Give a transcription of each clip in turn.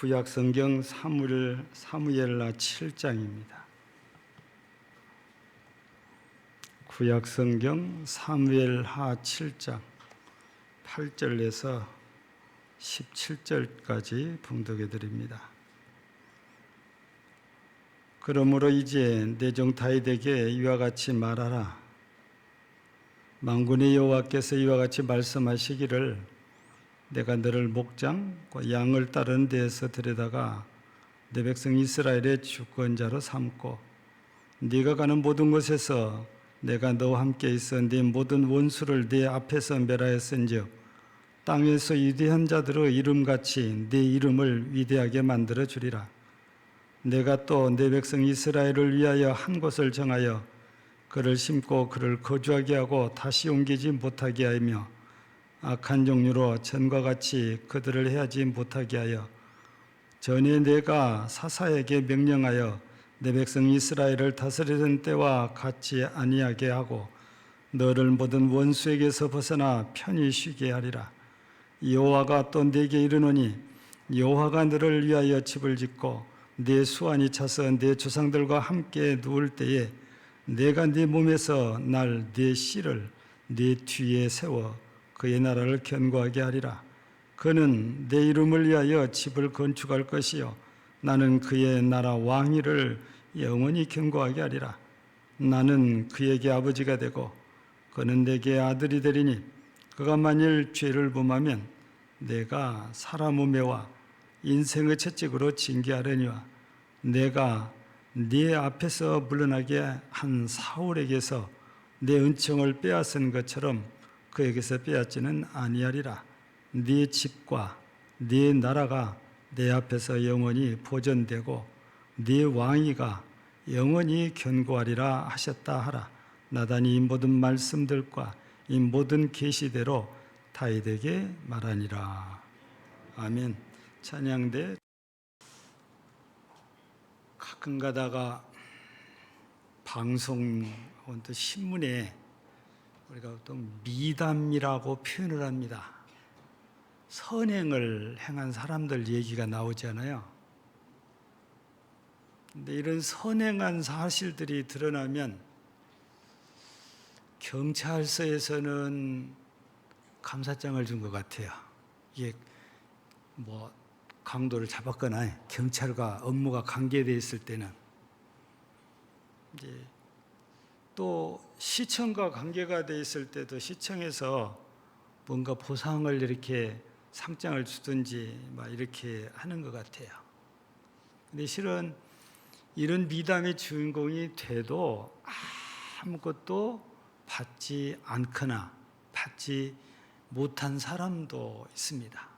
구약 성경 사무엘하 7장입니다. 구약 성경 사무엘하 7장 8절에서 17절까지 봉독해 드립니다. 그러므로 이제 내 종 다윗에게 이와 같이 말하라. 만군의 여호와께서 이와 같이 말씀하시기를 내가 너를 목장과 양을 따르는 데에서 데려다가 내 백성 이스라엘의 주권자로 삼고 네가 가는 모든 곳에서 내가 너와 함께 있어 네 모든 원수를 네 앞에서 멸하였은즉 땅에서 위대한 자들의 이름같이 네 이름을 위대하게 만들어 주리라. 내가 또 내 백성 이스라엘을 위하여 한 곳을 정하여 그를 심고 그를 거주하게 하고 다시 옮기지 못하게 하며 악한 종류로 전과 같이 그들을 해하지 못하게 하여 전에 내가 사사에게 명령하여 내 백성 이스라엘을 다스리던 때와 같이 아니하게 하고 너를 모든 원수에게서 벗어나 편히 쉬게 하리라. 여호와가 또 내게 이르노니 여호와가 너를 위하여 집을 짓고 네 수완이 차서 네 조상들과 함께 누울 때에 내가 네 몸에서 날 네 씨를 네 뒤에 세워 그의 나라를 견고하게 하리라. 그는 내 이름을 위하여 집을 건축할 것이요 나는 그의 나라 왕위를 영원히 견고하게 하리라. 나는 그에게 아버지가 되고 그는 내게 아들이 되리니 그가 만일 죄를 범하면 내가 사람의 매와 인생의 채찍으로 징계하려니와 내가 네 앞에서 물러나게 한 사울에게서 내 은총을 빼앗은 것처럼 그에게서 빼앗지는 아니하리라. 네 집과 네 나라가 내 앞에서 영원히 보존되고 네 왕위가 영원히 견고하리라 하셨다 하라. 나단이 이 모든 말씀들과 이 모든 계시대로 다윗에게 말하니라. 아멘. 찬양대. 가끔 가다가 방송 또 신문에 우리가 또 미담이라고 표현을 합니다. 선행을 행한 사람들 얘기가 나오잖아요. 근데 이런 선행한 사실들이 드러나면 경찰서에서는 감사장을 준 것 같아요. 이게 뭐 강도를 잡았거나 경찰과 업무가 관계되어 있을 때는 이제 또 시청과 관계가 돼 있을 때도 시청에서 뭔가 보상을 이렇게 상장을 주든지 막 이렇게 하는 것 같아요. 근데 실은 이런 미담의 주인공이 돼도 아무것도 받지 않거나 받지 못한 사람도 있습니다.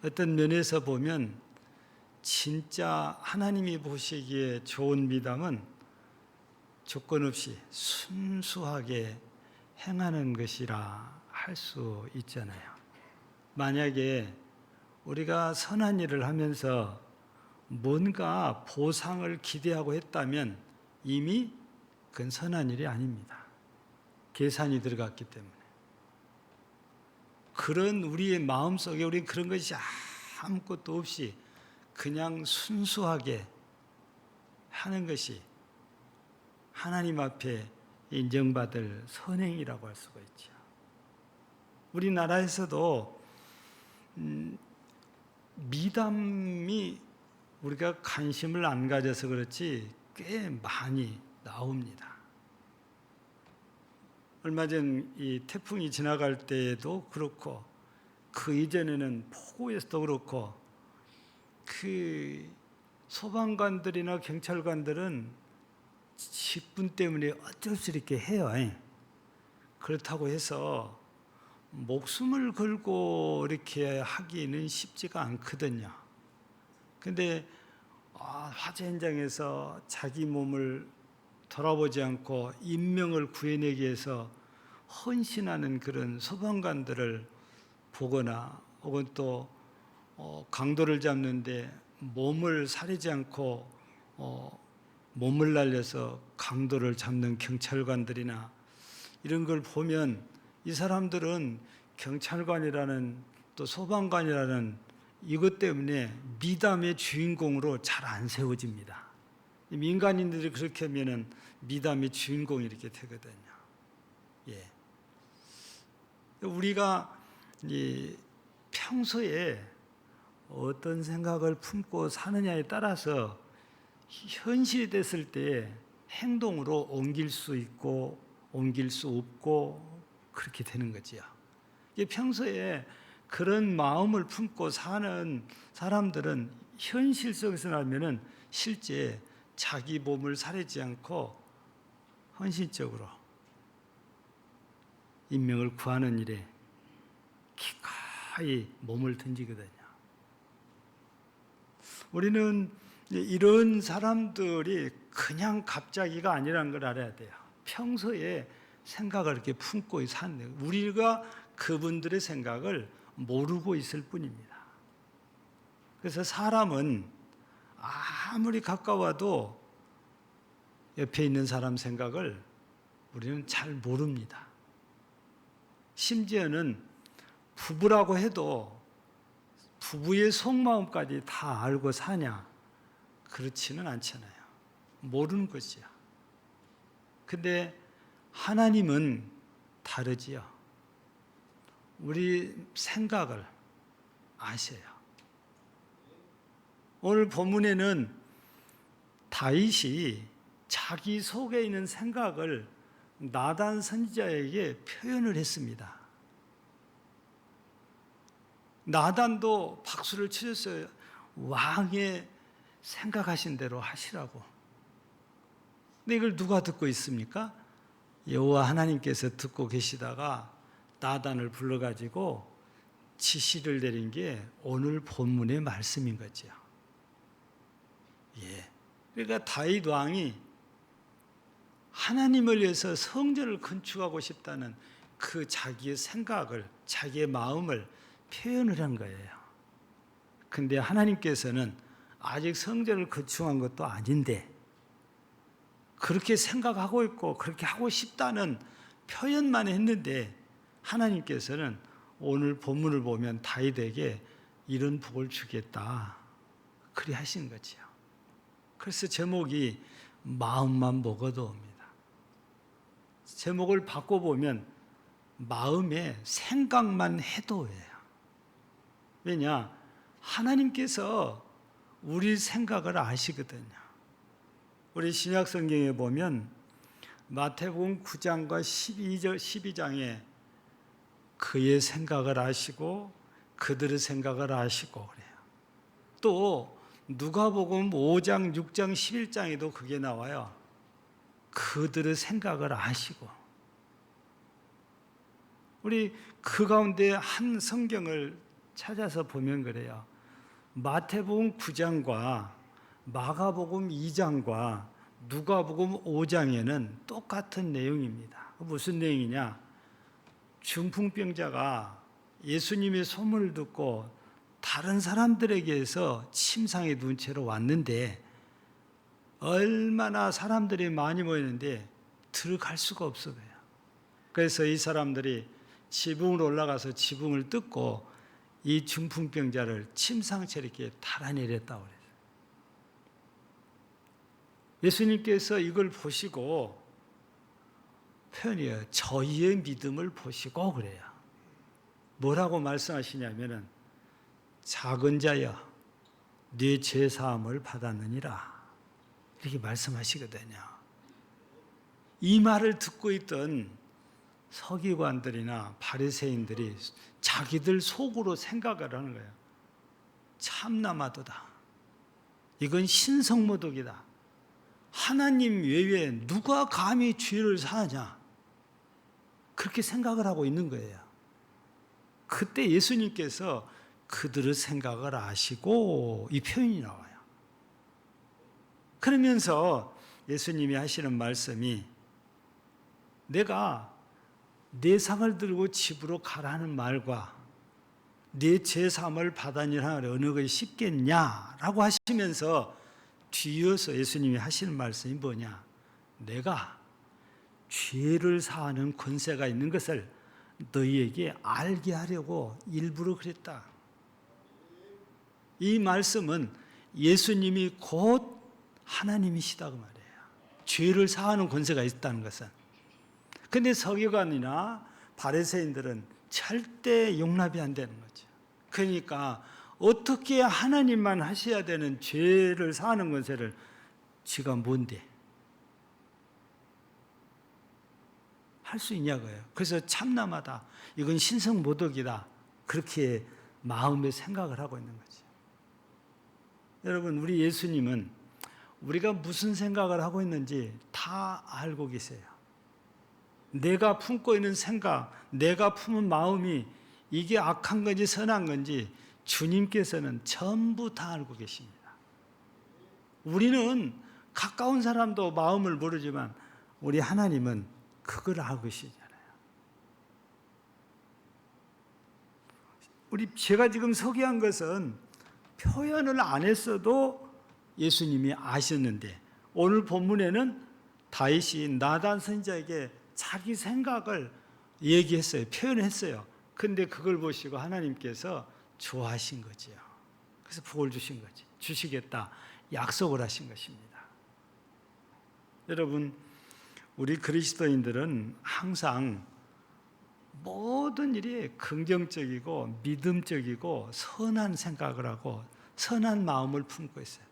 어떤 면에서 보면 진짜 하나님이 보시기에 좋은 미담은 조건 없이 순수하게 행하는 것이라 할 수 있잖아요. 만약에 우리가 선한 일을 하면서 뭔가 보상을 기대하고 했다면 이미 그건 선한 일이 아닙니다. 계산이 들어갔기 때문에. 그런 우리의 마음속에 우리는 그런 것이 아무것도 없이 그냥 순수하게 하는 것이 하나님 앞에 인정받을 선행이라고 할 수가 있죠. 우리나라에서도 미담이 우리가 관심을 안 가져서 그렇지 꽤 많이 나옵니다. 얼마 전 이 태풍이 지나갈 때에도 그렇고 그 이전에는 폭우에서도 그렇고 그 소방관들이나 경찰관들은 직분 때문에 어쩔 수 이렇게 해요. 그렇다고 해서 목숨을 걸고 이렇게 하기는 쉽지가 않거든요. 근데 화재 현장에서 자기 몸을 돌아보지 않고 인명을 구해내기 위해서 헌신하는 그런 소방관들을 보거나 혹은 또 강도를 잡는데 몸을 사리지 않고 몸을 날려서 강도를 잡는 경찰관들이나 이런 걸 보면 이 사람들은 경찰관이라는 또 소방관이라는 이것 때문에 미담의 주인공으로 잘 안 세워집니다. 민간인들이 그렇게 하면은 미담의 주인공이 이렇게 되거든요. 예. 우리가 이 평소에 어떤 생각을 품고 사느냐에 따라서 현실이 됐을 때 행동으로 옮길 수 있고 옮길 수 없고 그렇게 되는 거지요. 평소에 그런 마음을 품고 사는 사람들은 현실 속에서 나면은 실제 자기 몸을 사려지 않고 헌신적으로 인명을 구하는 일에 기꺼이 몸을 던지거든요. 우리는 이런 사람들이 그냥 갑자기가 아니라는 걸 알아야 돼요. 평소에 생각을 이렇게 품고 사는 거예요. 우리가 그분들의 생각을 모르고 있을 뿐입니다. 그래서 사람은 아무리 가까워도 옆에 있는 사람 생각을 우리는 잘 모릅니다. 심지어는 부부라고 해도 부부의 속마음까지 다 알고 사냐? 그렇지는 않잖아요. 모르는 거지요. 근데 하나님은 다르지요. 우리 생각을 아셔요. 오늘 본문에는 다윗이 자기 속에 있는 생각을 나단 선지자에게 표현을 했습니다. 나단도 박수를 치셨어요. 왕의 생각하신 대로 하시라고. 근데 이걸 누가 듣고 있습니까? 여호와 하나님께서 듣고 계시다가 나단을 불러가지고 지시를 내린 게 오늘 본문의 말씀인 거죠. 예. 그러니까 다윗 왕이 하나님을 위해서 성전을 건축하고 싶다는 그 자기의 생각을, 자기의 마음을 표현을 한 거예요. 근데 하나님께서는 아직 성전을 건축한 것도 아닌데 그렇게 생각하고 있고 그렇게 하고 싶다는 표현만 했는데 하나님께서는 오늘 본문을 보면 다윗에게 이런 복을 주겠다. 그리 하신 거죠. 그래서 제목이 마음만 먹어도입니다. 제목을 바꿔보면 마음의 생각만 해도예요. 왜냐? 하나님께서 우리 생각을 아시거든요. 우리 신약 성경에 보면 마태복음 9장과 12장에 그의 생각을 아시고 그들의 생각을 아시고 그래요. 또 누가복음 5장, 6장, 11장에도 그게 나와요. 그들의 생각을 아시고. 우리 그 가운데 한 성경을 찾아서 보면 그래요. 마태복음 9장과 마가복음 2장과 누가복음 5장에는 똑같은 내용입니다. 무슨 내용이냐? 중풍병자가 예수님의 소문을 듣고 다른 사람들에게서 침상에 누운 채로 왔는데 얼마나 사람들이 많이 모였는데 들어갈 수가 없어요. 그래서 이 사람들이 지붕으로 올라가서 지붕을 뜯고 이 중풍병자를 침상채로 이렇게 달아내렸다고 그래요. 예수님께서 이걸 보시고 표현이에요. 저희의 믿음을 보시고 그래요. 뭐라고 말씀하시냐면은 작은 자여 네 죄 사함을 받았느니라 이렇게 말씀하시거든요. 이 말을 듣고 있던 서기관들이나 바리새인들이 자기들 속으로 생각을 하는 거예요. 참나마도다. 이건 신성모독이다. 하나님 외에 누가 감히 죄를 사하냐? 그렇게 생각을 하고 있는 거예요. 그때 예수님께서 그들의 생각을 아시고 이 표현이 나와요. 그러면서 예수님이 하시는 말씀이 내가 내 상을 들고 집으로 가라는 말과 내 제사함을 받으니라 어느 것이 쉽겠냐라고 하시면서 뒤이어서 예수님이 하시는 말씀이 뭐냐? 내가 죄를 사하는 권세가 있는 것을 너희에게 알게 하려고 일부러 그랬다. 이 말씀은 예수님이 곧 하나님이시다고 말이에요. 죄를 사하는 권세가 있다는 것은. 근데 서기관이나 바리새인들은 절대 용납이 안 되는 거죠. 그러니까 어떻게 하나님만 하셔야 되는 죄를 사하는 권세를 지가 뭔데 할 수 있냐고요. 그래서 참남하다, 이건 신성모독이다, 그렇게 마음에 생각을 하고 있는 거죠. 여러분, 우리 예수님은 우리가 무슨 생각을 하고 있는지 다 알고 계세요. 내가 품고 있는 생각, 내가 품은 마음이 이게 악한 건지 선한 건지 주님께서는 전부 다 알고 계십니다. 우리는 가까운 사람도 마음을 모르지만 우리 하나님은 그걸 알고 계시잖아요. 제가 지금 소개한 것은 표현을 안 했어도 예수님이 아셨는데, 오늘 본문에는 다윗이 나단 선지자에게 자기 생각을 얘기했어요. 표현했어요. 근데 그걸 보시고 하나님께서 좋아하신 거지요. 그래서 복을 주신 거지. 주시겠다 약속을 하신 것입니다. 여러분, 우리 그리스도인들은 항상 모든 일이 긍정적이고 믿음적이고 선한 생각을 하고 선한 마음을 품고 있어요.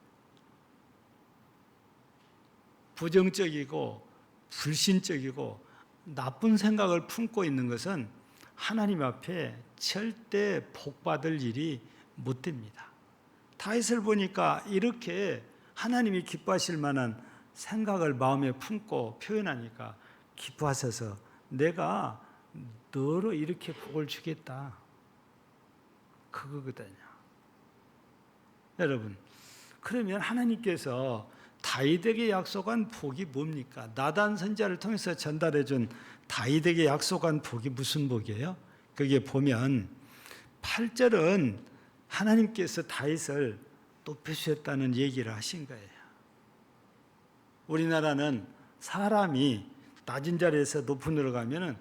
부정적이고 불신적이고 나쁜 생각을 품고 있는 것은 하나님 앞에 절대 복받을 일이 못 됩니다. 다윗을 보니까 이렇게 하나님이 기뻐하실 만한 생각을 마음에 품고 표현하니까 기뻐하셔서 내가 너로 이렇게 복을 주겠다, 그거거든요. 여러분, 그러면 하나님께서 다윗에게 약속한 복이 뭡니까? 나단 선지자를 통해서 전달해 준 다윗에게 약속한 복이 무슨 복이에요? 거기에 보면 8절은 하나님께서 다윗을 높여주셨다는 얘기를 하신 거예요. 우리나라는 사람이 낮은 자리에서 높은 데로 가면은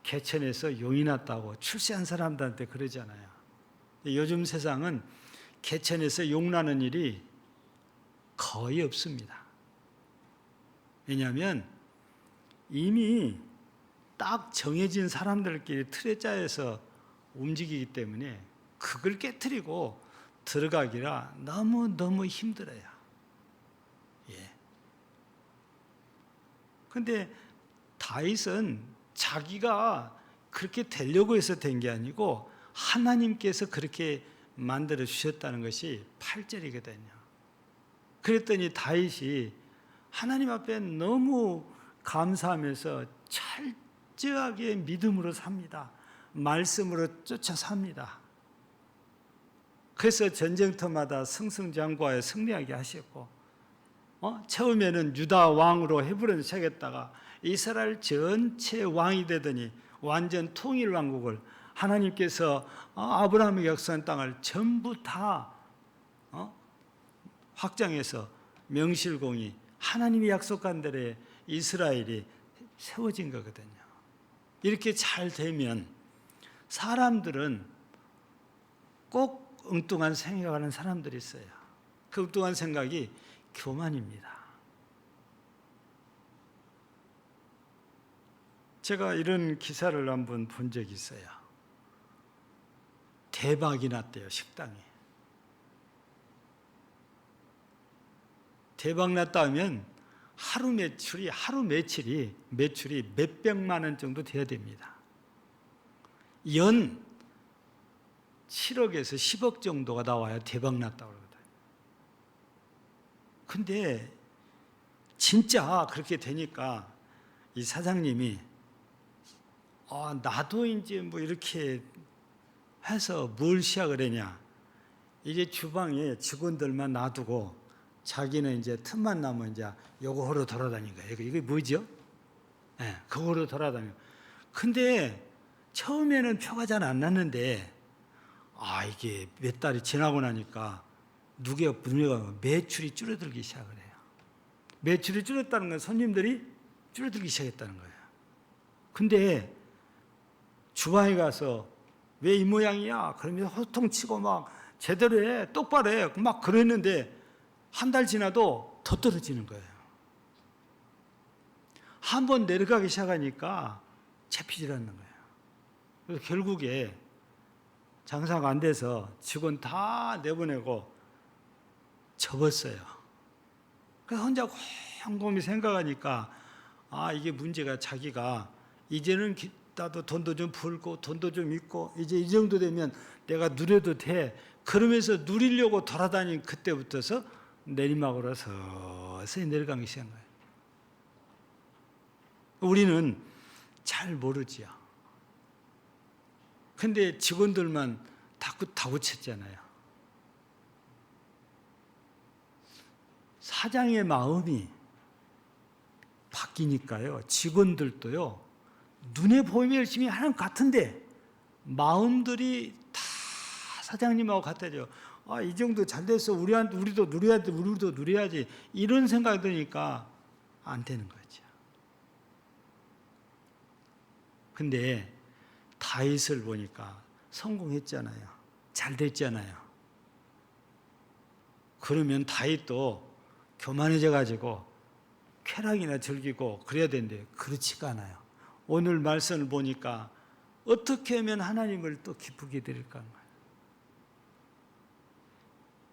개천에서 용이 났다고 출세한 사람들한테 그러잖아요. 요즘 세상은 개천에서 용 나는 일이 거의 없습니다. 왜냐하면 이미 딱 정해진 사람들끼리 틀에 짜여서 움직이기 때문에 그걸 깨트리고 들어가기라 너무너무 힘들어요. 예. 근데 다윗은 자기가 그렇게 되려고 해서 된 게 아니고 하나님께서 그렇게 만들어 주셨다는 것이 8절이거든요. 그랬더니 다윗이 하나님 앞에 너무 감사하면서 철저하게 믿음으로 삽니다. 말씀으로 쫓아 삽니다. 그래서 전쟁터마다 승승장구하여 승리하게 하셨고, 처음에는 유다 왕으로 헤브론에 새겼다가 이스라엘 전체 왕이 되더니 완전 통일 왕국을 하나님께서 아브라함에게 약속한 땅을 전부 다 확장해서 명실공히 하나님이 약속한 대로 이스라엘이 세워진 거거든요. 이렇게 잘 되면 사람들은 꼭 엉뚱한 생각하는 사람들이 있어요. 그 엉뚱한 생각이 교만입니다. 제가 이런 기사를 한번 본 적이 있어요. 대박이 났대요, 식당에. 대박 났다 하면 하루 매출이 몇백만 원 정도 돼야 됩니다. 연 7억에서 10억 정도가 나와야 대박 났다고 그러거든요. 근데 진짜 그렇게 되니까 이 사장님이 나도 이제 뭐 이렇게 해서 뭘 시작을 했냐. 이제 주방에 직원들만 놔두고 자기는 이제 틈만 나면 이제 요거 하러 돌아다닌 거예요. 이게 뭐죠? 네, 그거로 돌아다니고. 근데 처음에는 표가 잘 안 났는데, 이게 몇 달이 지나고 나니까 누가 매출이 줄어들기 시작을 해요. 매출이 줄었다는 건 손님들이 줄어들기 시작했다는 거예요. 근데 주방에 가서 왜 이 모양이야? 그러면서 호통치고 막 제대로 해, 똑바로 해. 막 그랬는데 한 달 지나도 더 떨어지는 거예요. 한 번 내려가기 시작하니까 잡히질 않는 거예요. 그래서 결국에 장사가 안 돼서 직원 다 내보내고 접었어요. 그래서 혼자 곰곰이 생각하니까 이게 문제가 자기가 이제는 나도 돈도 좀 벌고 돈도 좀 있고 이제 이 정도 되면 내가 누려도 돼. 그러면서 누리려고 돌아다닌 그때부터서 내리막으로 서서히 내려가기 시작한 거예요. 우리는 잘 모르지요. 근데 직원들만 다구쳤잖아요. 사장의 마음이 바뀌니까요. 직원들도요. 눈에 보이면 열심히 하는 것 같은데 마음들이 다 사장님하고 같아져요. 이 정도 잘 됐어. 우리도 누려야지. 이런 생각이 드니까 안 되는 거죠. 근데 다윗을 보니까 성공했잖아요. 잘 됐잖아요. 그러면 다윗도 교만해져 가지고 쾌락이나 즐기고 그래야 되는데 그렇지가 않아요. 오늘 말씀을 보니까 어떻게 하면 하나님을 또 기쁘게 드릴까 하는 거예요.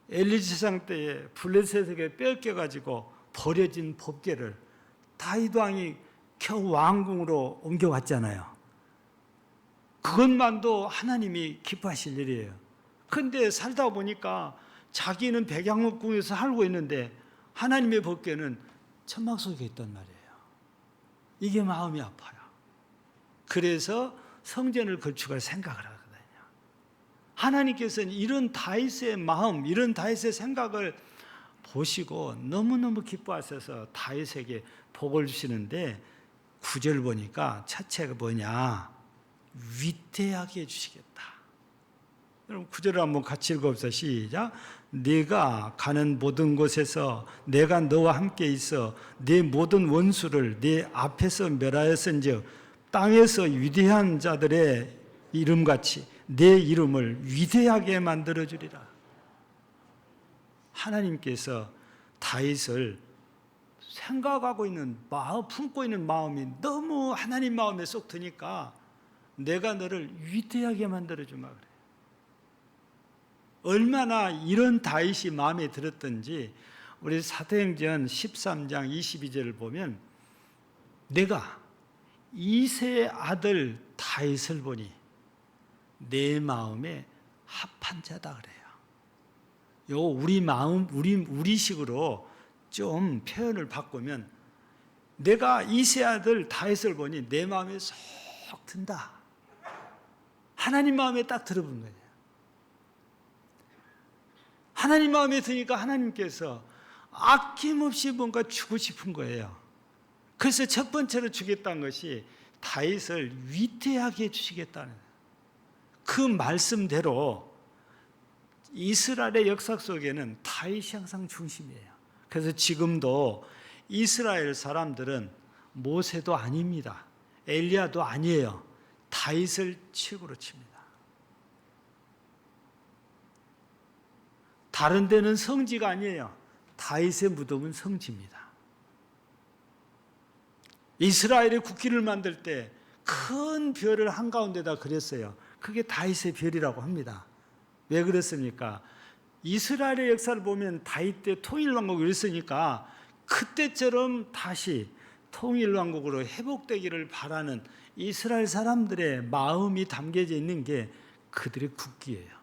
엘리세상 때에 블레셋에게 뺏겨 가지고 버려진 법궤를 다윗 왕이 겨우 왕궁으로 옮겨왔잖아요. 그것만도 하나님이 기뻐하실 일이에요. 근데 살다 보니까 자기는 백양목궁에서 살고 있는데 하나님의 법궤는 천막 속에 있단 말이에요. 이게 마음이 아파요. 그래서 성전을 건축할 생각을 하거든요. 하나님께서는 이런 다윗의 마음, 이런 다윗의 생각을 보시고 너무너무 기뻐하셔서 다윗에게 복을 주시는데 9절 보니까 첫째가 뭐냐? 위대하게 해주시겠다. 여러분 9절을 한번 같이 읽어봅시다. 시작. 네가 가는 모든 곳에서 내가 너와 함께 있어 네 모든 원수를 네 앞에서 멸하였은즉 땅에서 위대한 자들의 이름같이 내 이름을 위대하게 만들어주리라. 하나님께서 다윗을 생각하고 있는 마음, 품고 있는 마음이 너무 하나님 마음에 쏙 드니까 내가 너를 위대하게 만들어주마 그래요. 얼마나 이런 다윗이 마음에 들었던지 우리 사도행전 13장 22절을 보면 내가 이새의 아들 다윗을 보니 내 마음에 합한 자다 그래요. 요 우리 마음 우리식으로 좀 표현을 바꾸면 내가 이새 아들 다윗을 보니 내 마음에 쏙 든다. 하나님 마음에 딱 들어본 거예요. 하나님 마음에 드니까 하나님께서 아낌없이 뭔가 주고 싶은 거예요. 그래서 첫 번째로 주겠다는 것이 다윗을 위대하게 해주시겠다는 그 말씀대로 이스라엘의 역사 속에는 다윗이 항상 중심이에요. 그래서 지금도 이스라엘 사람들은 모세도 아닙니다. 엘리야도 아니에요. 다윗을 최고로 칩니다. 다른 데는 성지가 아니에요. 다윗의 무덤은 성지입니다. 이스라엘의 국기를 만들 때 큰 별을 한가운데다 그렸어요. 그게 다윗의 별이라고 합니다. 왜 그랬습니까? 이스라엘의 역사를 보면 다윗 때 통일왕국을 이뤘으니까 그때처럼 다시 통일왕국으로 회복되기를 바라는 이스라엘 사람들의 마음이 담겨져 있는 게 그들의 국기예요.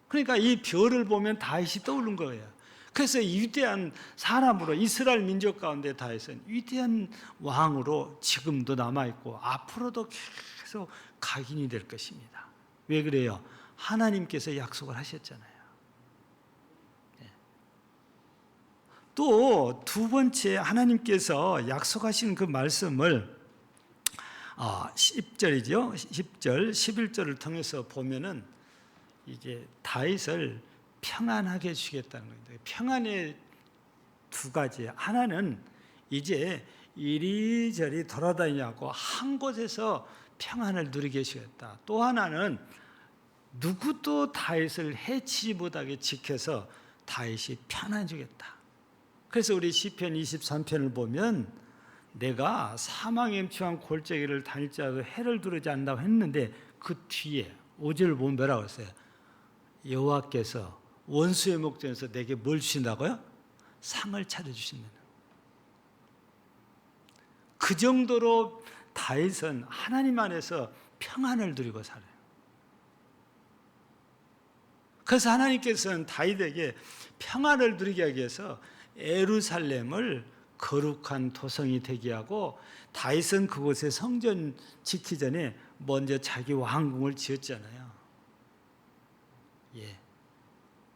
그러니까 이 별을 보면 다윗이 떠오른 거예요. 그래서 위대한 사람으로 이스라엘 민족 가운데 다윗은 위대한 왕으로 지금도 남아있고 앞으로도 계속 각인이 될 것입니다. 왜 그래요? 하나님께서 약속을 하셨잖아요. 또 두 번째 하나님께서 약속하신 그 말씀을 10절이죠. 10절, 11절을 통해서 보면은 이제 다윗을 평안하게 해주시겠다는 겁니다. 평안의 두 가지. 하나는 이제 이리저리 돌아다니지 않고 한 곳에서 평안을 누리게 해주겠다. 또 하나는 누구도 다윗을 해치지 못하게 지켜서 다윗이 편안해지겠다. 그래서 우리 시편 23편을 보면 내가 사망의 엠추한 골짜기를 다닐지라도 해를 두르지 않는다고 했는데 그 뒤에 5절을 보면 뭐라고 했어요? 여호와께서 원수의 목전에서 내게 뭘 주신다고요? 상을 차려주신다는. 그 정도로 다윗은 하나님 안에서 평안을 누리고 살아요. 그래서 하나님께서는 다윗에게 평안을 누리게 하기 위해서 예루살렘을 거룩한 도성이 되게 하고, 다윗은 그곳에 성전 짓기 전에 먼저 자기 왕궁을 지었잖아요. 예.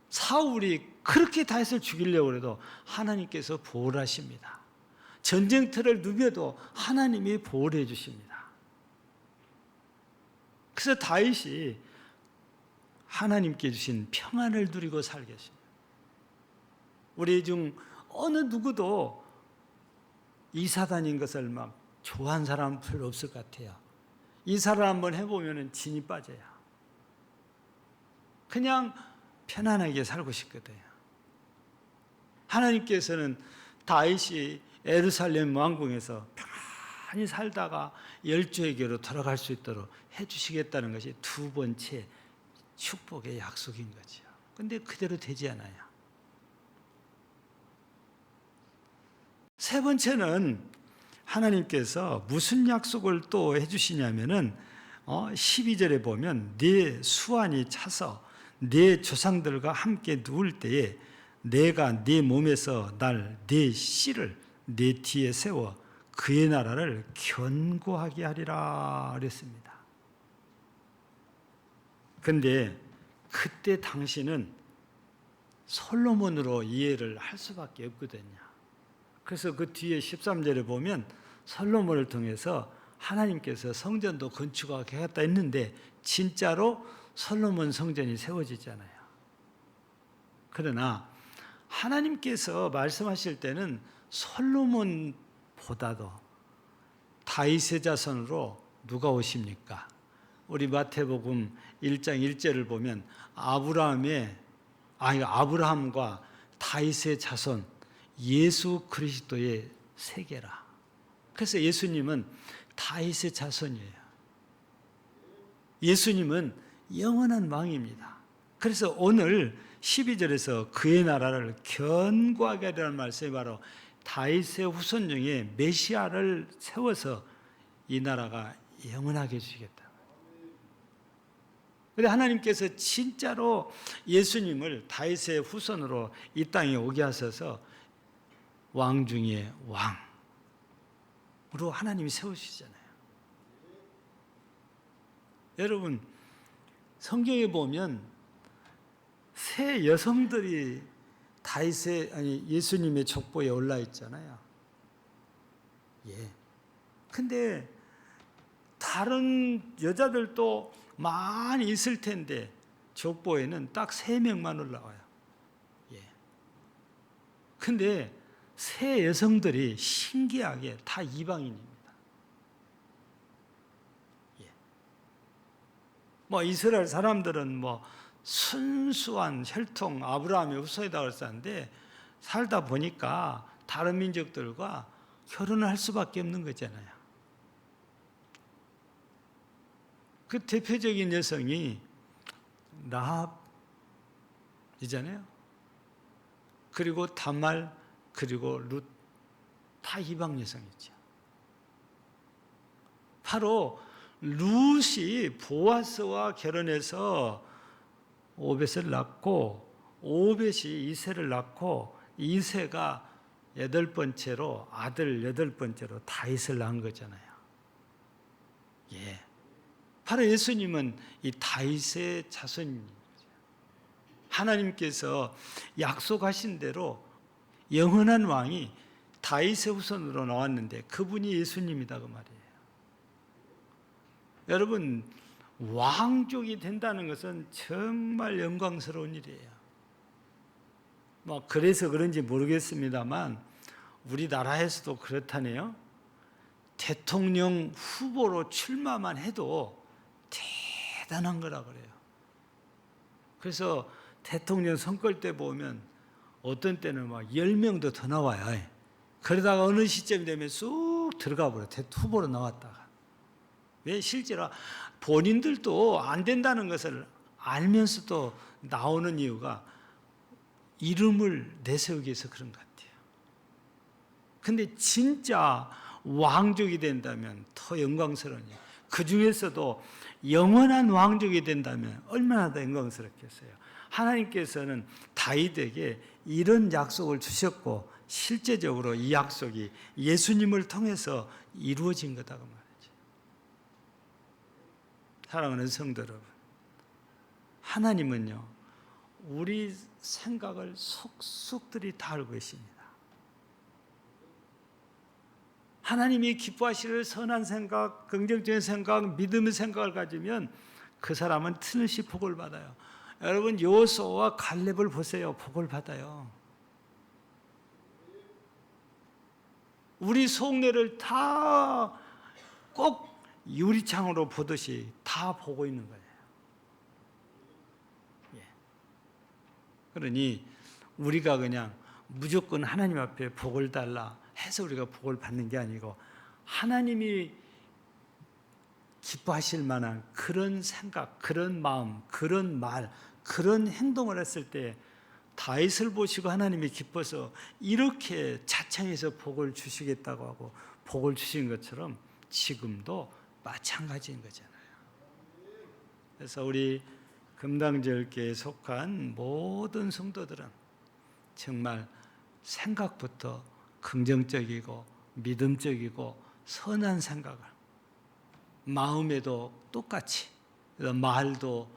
사울이 그렇게 다윗을 죽이려고 해도 하나님께서 보호를 하십니다. 전쟁터를 누벼도 하나님이 보호를 해주십니다. 그래서 다윗이 하나님께 주신 평안을 누리고 살게 하십니다. 우리 중 어느 누구도 이사 다닌 것을 막 좋아하는 사람은 별로 없을 것 같아요. 이사를 한번 해보면 진이 빠져요. 그냥 편안하게 살고 싶거든요. 하나님께서는 다윗이 예루살렘 왕궁에서 편안히 살다가 열조에게로 돌아갈 수 있도록 해주시겠다는 것이 두 번째 축복의 약속인 거죠. 그런데 그대로 되지 않아요. 세 번째는 하나님께서 무슨 약속을 또 해주시냐면은 12절에 보면 네 수완이 차서 네 조상들과 함께 누울 때에 내가 네 몸에서 네 씨를 네 뒤에 세워 그의 나라를 견고하게 하리라 그랬습니다. 그런데 그때 당시는 솔로몬으로 이해를 할 수밖에 없거든요. 그래서 그 뒤에 13절에 보면 솔로몬을 통해서 하나님께서 성전도 건축하게 하겠다 했는데 진짜로 솔로몬 성전이 세워지잖아요. 그러나 하나님께서 말씀하실 때는 솔로몬보다도 다윗의 자손으로 누가 오십니까? 우리 마태복음 1장 1절을 보면 아브라함과 다윗의 자손 예수 그리스도의 세계라. 그래서 예수님은 다윗의 자손이에요. 예수님은 영원한 왕입니다. 그래서 오늘 12절에서 그의 나라를 견고하게 하라는 말씀이 바로 다윗의 후손 중에 메시아를 세워서 이 나라가 영원하게 해주시겠다. 그런데 하나님께서 진짜로 예수님을 다윗의 후손으로 이 땅에 오게 하셔서 왕 중에 왕으로 하나님이 세우시잖아요. 여러분, 성경에 보면 새 여성들이 예수님의 족보에 올라 있잖아요. 예. 근데 다른 여자들도 많이 있을 텐데 족보에는 딱 3명만 올라와요. 예. 근데 새 여성들이 신기하게 다 이방인입니다. 예. 이스라엘 사람들은 순수한 혈통 아브라함의 후손이다 그랬었는데 살다 보니까 다른 민족들과 결혼을 할 수밖에 없는 거잖아요. 그 대표적인 여성이 라합이잖아요. 그리고 다말, 그리고 룻, 다 이방 여성이죠. 바로 룻이 보아스와 결혼해서 오벳을 낳고, 오벳이 이새를 낳고, 이새가 8번째로 아들 8번째로 다윗을 낳은 거잖아요. 예. 바로 예수님은 이 다윗의 자손입니다. 하나님께서 약속하신 대로 영원한 왕이 다윗의 후손으로 나왔는데 그분이 예수님이다 그 말이에요. 여러분, 왕족이 된다는 것은 정말 영광스러운 일이에요. 그래서 그런지 모르겠습니다만 우리나라에서도 그렇다네요. 대통령 후보로 출마만 해도 대단한 거라 그래요. 그래서 대통령 선거일 때 보면 어떤 때는 막 10명도 더 나와요. 그러다가 어느 시점이 되면 쑥 들어가 버려. 후보로 나왔다가. 왜? 실제로 본인들도 안 된다는 것을 알면서도 나오는 이유가 이름을 내세우기 위해서 그런 것 같아요. 근데 진짜 왕족이 된다면 더 영광스러우니, 그 중에서도 영원한 왕족이 된다면 얼마나 더 영광스럽겠어요. 하나님께서는 다윗에게 이런 약속을 주셨고 실제적으로 이 약속이 예수님을 통해서 이루어진 거다고 말이죠. 사랑하는 성도 여러분, 하나님은요 우리 생각을 속속들이 다 알고 계십니다. 하나님이 기뻐하시는 선한 생각, 긍정적인 생각, 믿음의 생각을 가지면 그 사람은 틀림없이 복을 받아요. 여러분 여호수아와 갈렙을 보세요. 복을 받아요. 우리 속내를 다 꼭 유리창으로 보듯이 다 보고 있는 거예요. 예. 그러니 우리가 그냥 무조건 하나님 앞에 복을 달라 해서 우리가 복을 받는 게 아니고, 하나님이 기뻐하실 만한 그런 생각, 그런 마음, 그런 말, 그런 행동을 했을 때 다윗을 보시고 하나님이 기뻐서 이렇게 자청해서 복을 주시겠다고 하고 복을 주신 것처럼 지금도 마찬가지인 거잖아요. 그래서 우리 금당절교에 속한 모든 성도들은 정말 생각부터 긍정적이고 믿음적이고 선한 생각을, 마음에도 똑같이, 말도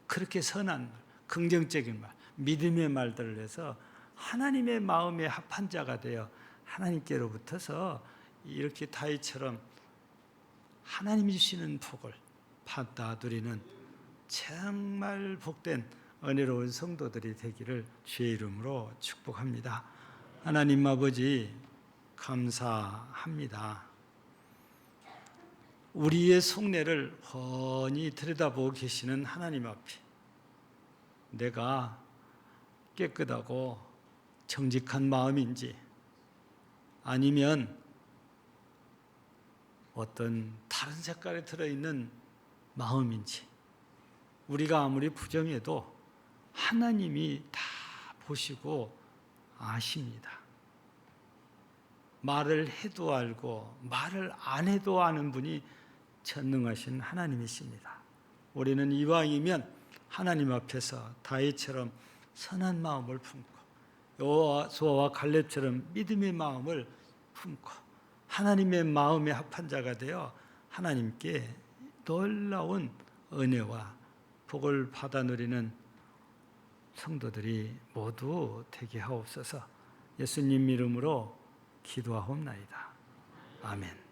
그렇게 선한 말, 긍정적인 말, 믿음의 말들을 해서 하나님의 마음에 합한 자가 되어 하나님께로부터서 이렇게 다윗처럼 하나님이 주시는 복을 받아 누리는 정말 복된 은혜로운 성도들이 되기를 주의 이름으로 축복합니다. 하나님 아버지 감사합니다. 우리의 속내를 훤히 들여다보고 계시는 하나님 앞에 내가 깨끗하고 정직한 마음인지 아니면 어떤 다른 색깔에 들어있는 마음인지 우리가 아무리 부정해도 하나님이 다 보시고 아십니다. 말을 해도 알고 말을 안 해도 아는 분이 전능하신 하나님이십니다. 우리는 이왕이면 하나님 앞에서 다윗처럼 선한 마음을 품고 여호수아와 갈렙처럼 믿음의 마음을 품고 하나님의 마음에 합한 자가 되어 하나님께 놀라운 은혜와 복을 받아 누리는 성도들이 모두 되게 하옵소서. 예수님 이름으로 기도하옵나이다. 아멘.